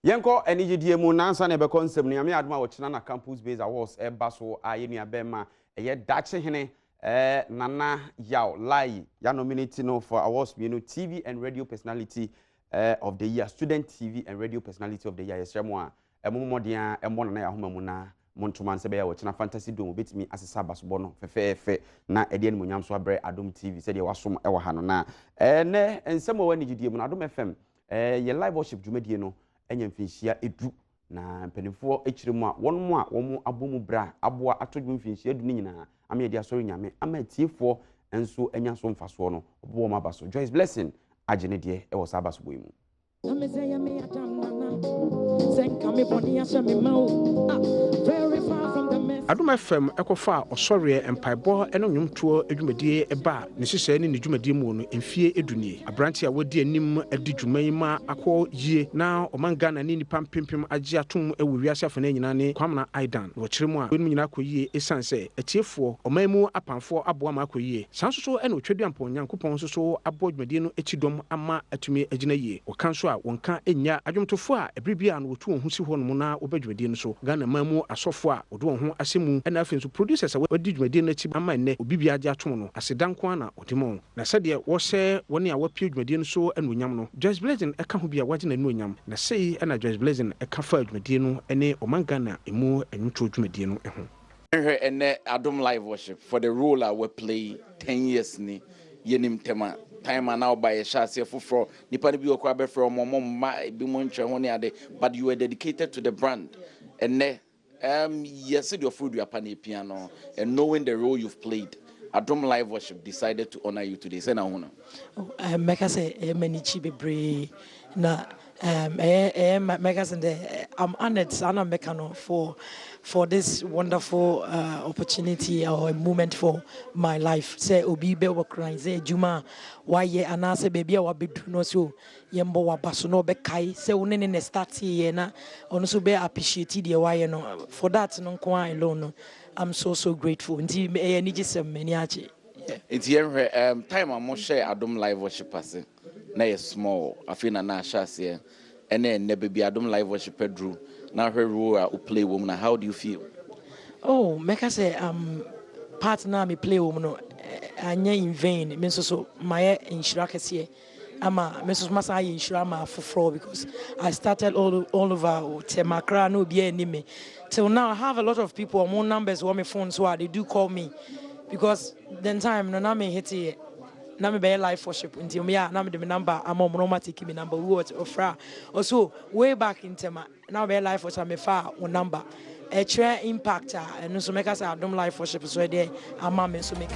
Yenko Anigyee mu nansa na be concept ni ame adoma wo china na campus based awards eba so ayenu abema eye dache hene nana yaw lai ya nominate no for awards TV and radio personality of the year, student TV and radio personality of the year. Yesremo a emomodea emona na ya homa mu na montoman se be ya wo china fantasy dome betimi asesa basobo no fefefe na ede ni monyam so abre Adom TV se de wasom e wo ha no na ne ensemo wa Anigyee mu na Adom FM ye live worship dwumadie no enya mfinhia edu na mpanimfo echiremu a won abomu bra aboa atodwu mfinhia edu ni nyina ame ye dia sori nyame ama tiefo enso enya so mfaso no obo ma baso Joyce Blessing agene de e wo sabaso boimu Adom FM ekofa osore empaibo eno nwumtuo adwumadie eba ne hyehyɛ ne dwumadie mu no emfie edunie abranti a wodi anim adi dwuman ma akɔ yie na omanga na ne nipa mpempem agye atom ewu wiase afana nyina ne kwamna aidan wo kyeremu a wenu nyina akɔ yie esanse atiefo omanmu apanfo aboa ma akɔ yie sansoso ena otwadu ampon nyankopɔn soso abo dwumadie no echidom ama atumi agina yie wokanso a wonka enya adwumtofo a ebribia no wotu ho si ho no na obadwumadie no so Ghana mamu asofo a wodo ho mu and afin so producers a wadi dwumadie no chi ama ne obibia agye atom no asedanko na odimo na sede wo hye woni a wapie dwumadie no so anuonyam no Joyce Blessing eka ho bia wagye na anuonyam na sei na Joyce Blessing eka fa dwumadie no ene omanga na emu anwuto dwumadie no ho ene Adom live worship for the role I will play 10 years ni yenim tema time now by a chassis for nipa bi okwa be from mom bi mo ntwe ho ne ade but you were dedicated to the brand and yes, your food, your piano, and knowing the role you've played, Adom Live Worship decided to honor you today. Say na honor. Meka say many chibe na meka say I'm honored sana mekano for this wonderful opportunity or a moment for my life. Say obi be work say juma why ye anase baby wa bedu no so yembo wa baso no be kai say one ne start here na ono so be appreciate the why no for that no kwa alone I'm so grateful. Nti Anigyee sem many ache. It's here time I must share Adom Live Worship pass na small afina na shase and then baby Adom Live Worship Pedro now her role u play woman. How do you feel? Oh, meka say partner me play woman no anya in vain me so my Anigyee Kasee ama me so masa Anigyee ma foforo because I started all over Temakra no be any me till now I have a lot of people on my numbers on my phone so they do call me because then time no na me hit it na me be live worship until me na me the number am on no take me number we what ofra also way back in Tema now be live worship me fa on number a share impact and so make us Adom live worship so there am me so make